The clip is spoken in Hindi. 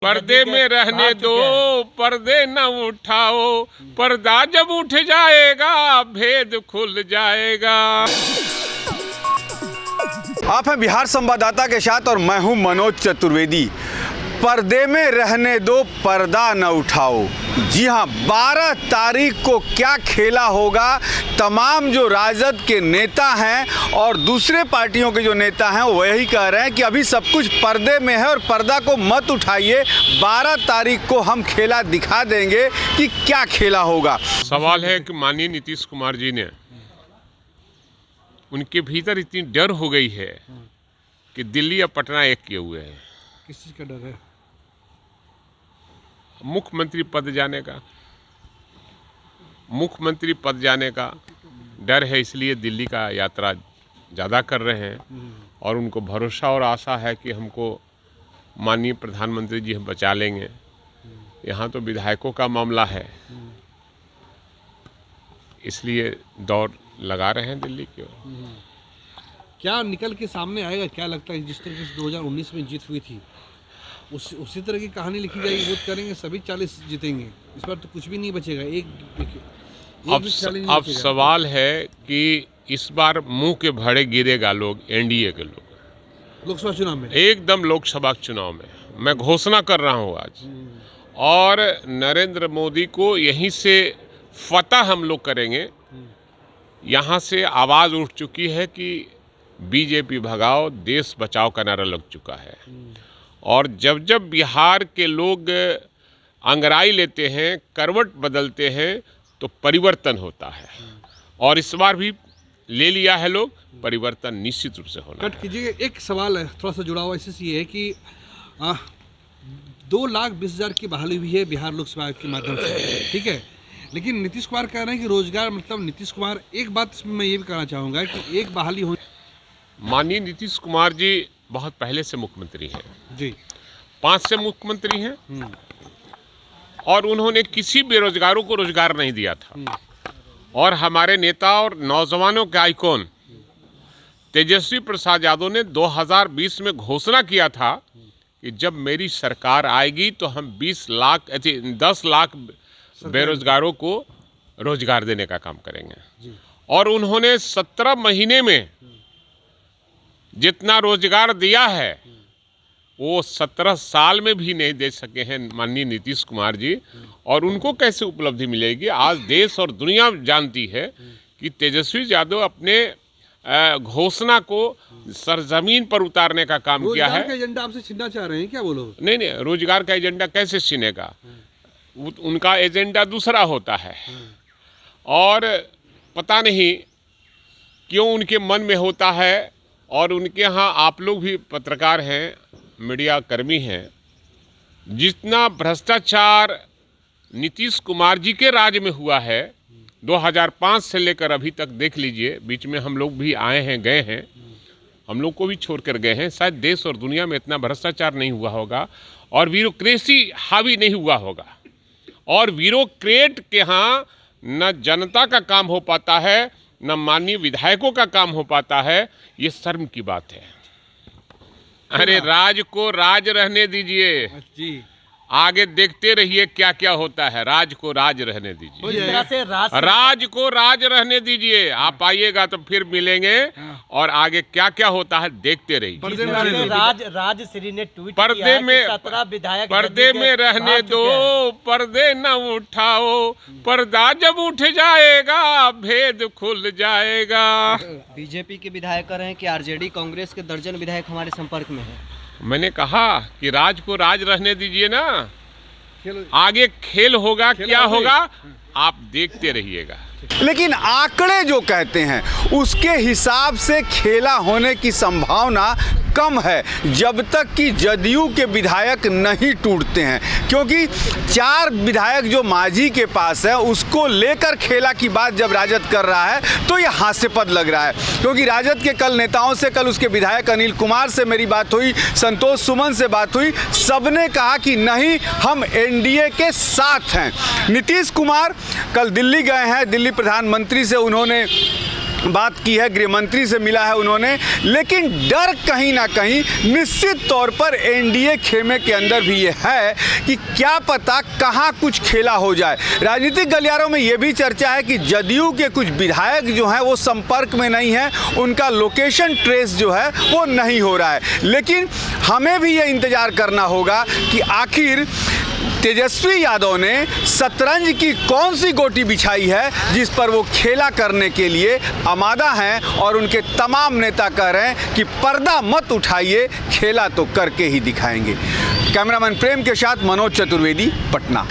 पर्दे में रहने दो, पर्दे न उठाओ, पर्दा जब उठ जाएगा भेद खुल जाएगा। आप हैं बिहार संवाददाता के साथ और मैं हूं मनोज चतुर्वेदी। पर्दे में रहने दो, पर्दा न उठाओ। जी हां, 12 तारीख को क्या खेला होगा। तमाम जो राजद के नेता हैं और दूसरे पार्टियों के जो नेता हैं वो यही कह रहे हैं कि अभी सब कुछ पर्दे में है और पर्दा को मत उठाइए। 12 तारीख को हम खेला दिखा देंगे कि क्या खेला होगा। सवाल है कि माननीय नीतीश कुमार जी ने, उनके भीतर इतनी डर हो गई है कि दिल्ली और पटना एक किए हुए हैं। किस चीज़ का डर है? मुख्यमंत्री पद जाने का, मुख्यमंत्री पद जाने का डर है, इसलिए दिल्ली का यात्रा ज़्यादा कर रहे हैं और उनको भरोसा और आशा है कि हमको माननीय प्रधानमंत्री जी हम बचा लेंगे। यहाँ तो विधायकों का मामला है, इसलिए दौड़ लगा रहे हैं दिल्ली की ओर। क्या निकल के सामने आएगा? क्या लगता है जिस तरीके से 2019 में जीत हुई थी उसी तरह की कहानी लिखी जाएगी? वोट करेंगे सभी 40 जीतेंगे, इस बार तो कुछ भी नहीं बचेगा। अब सवाल है कि इस बार मुंह के भड़े गिरेगा लोग, एनडीए के लोग लोकसभा चुनाव में, एकदम लोकसभा चुनाव में मैं घोषणा कर रहा हूँ आज। और नरेंद्र मोदी को यहीं से फतह हम लोग करेंगे। यहाँ से आवाज़ उठ चुकी है कि बीजेपी भगाओ, देश बचाओ का नारा लग चुका है। और जब जब बिहार के लोग अंगड़ाई लेते हैं, करवट बदलते हैं, तो परिवर्तन होता है। और इस बार भी ले लिया है लोग, परिवर्तन निश्चित रूप से होना। कट कीजिए, एक सवाल है थोड़ा सा जुड़ा हुआ इससे, ये है कि 2,20,000 की बहाली हुई है बिहार लोकसभा के माध्यम से, ठीक है। लेकिन नीतीश कुमार कह रहे हैं कि रोजगार, मतलब नीतीश कुमार, एक बात इसमें मैं ये भी कहना चाहूँगा कि एक बहाली हो। माननीय नीतीश कुमार जी बहुत पहले से मुख्यमंत्री हैं जी, 5 से मुख्यमंत्री हैं और उन्होंने किसी बेरोजगारों को रोजगार नहीं दिया था। और हमारे नेता और नौजवानों के आइकॉन तेजस्वी प्रसाद यादव ने 2020 में घोषणा किया था कि जब मेरी सरकार आएगी तो हम 10 लाख बेरोजगारों को रोजगार देने का काम करेंगे। और उन्होंने 17 महीने में जितना रोजगार दिया है वो 17 साल में भी नहीं दे सके हैं माननीय नीतीश कुमार जी। और उनको कैसे उपलब्धि मिलेगी? आज देश और दुनिया जानती है कि तेजस्वी यादव अपने घोषणा को सरजमीन पर उतारने का काम किया है। रोजगार का एजेंडा आपसे छीनना चाह रहे हैं क्या वो लोग? नहीं, रोजगार का एजेंडा कैसे छीनेगा? उनका एजेंडा दूसरा होता है और पता नहीं क्यों उनके मन में होता है। और उनके यहाँ आप लोग भी पत्रकार हैं, मीडिया कर्मी हैं, जितना भ्रष्टाचार नीतीश कुमार जी के राज में हुआ है 2005 से लेकर अभी तक देख लीजिए। बीच में हम लोग भी आए हैं, गए हैं, हम लोग को भी छोड़ कर गए हैं। शायद देश और दुनिया में इतना भ्रष्टाचार नहीं हुआ होगा और ब्यूरोक्रेसी हावी नहीं हुआ होगा। और ब्यूरोक्रेट के यहाँ न जनता का काम हो पाता है, न माननीय विधायकों का काम हो पाता है। ये शर्म की बात है। अरे राज को राज रहने दीजिए जी, आगे देखते रहिए क्या क्या होता है। राज को राज रहने दीजिए, राज को राज रहने दीजिए। आप आइएगा तो फिर मिलेंगे और आगे क्या क्या होता है देखते रहिए। राजश्री ने ट्वीट पर्दे में 17 विधायक पर्दे में रहने दो, पर्दे न उठाओ, पर्दा जब उठ जाएगा भेद खुल जाएगा। बीजेपी के विधायक कह रहे हैं कि आरजेडी कांग्रेस के दर्जन विधायक हमारे संपर्क में है। मैंने कहा कि राज को राज रहने दीजिए ना, आगे खेल होगा, क्या होगा आप देखते रहिएगा। लेकिन आंकड़े जो कहते हैं उसके हिसाब से खेला होने की संभावना कम है जब तक कि जदयू के विधायक नहीं टूटते हैं। क्योंकि 4 विधायक जो मांझी के पास है उसको लेकर खेला की बात जब राजद कर रहा है तो ये हास्यास्पद लग रहा है। क्योंकि राजद के कल नेताओं से, कल उसके विधायक अनिल कुमार से मेरी बात हुई, संतोष सुमन से बात हुई, सबने कहा कि नहीं, हम एनडीए के साथ हैं। नीतीश कुमार कल दिल्ली गए हैं, दिल्ली प्रधानमंत्री से उन्होंने बात की है, गृह मंत्री से मिला है उन्होंने, लेकिन डर कहीं ना कहीं निश्चित तौर पर एनडीए खेमे के अंदर भी ये है कि क्या पता कहाँ कुछ खेला हो जाए। राजनीतिक गलियारों में ये भी चर्चा है कि जदयू के कुछ विधायक जो हैं वो संपर्क में नहीं हैं, उनका लोकेशन ट्रेस जो है वो नहीं हो रहा है। लेकिन हमें भी ये इंतज़ार करना होगा कि आखिर तेजस्वी यादव ने शतरंज की कौन सी गोटी बिछाई है जिस पर वो खेला करने के लिए आमादा हैं, और उनके तमाम नेता कह रहे हैं कि पर्दा मत उठाइए, खेला तो करके ही दिखाएंगे। कैमरामैन प्रेम के साथ मनोज चतुर्वेदी, पटना।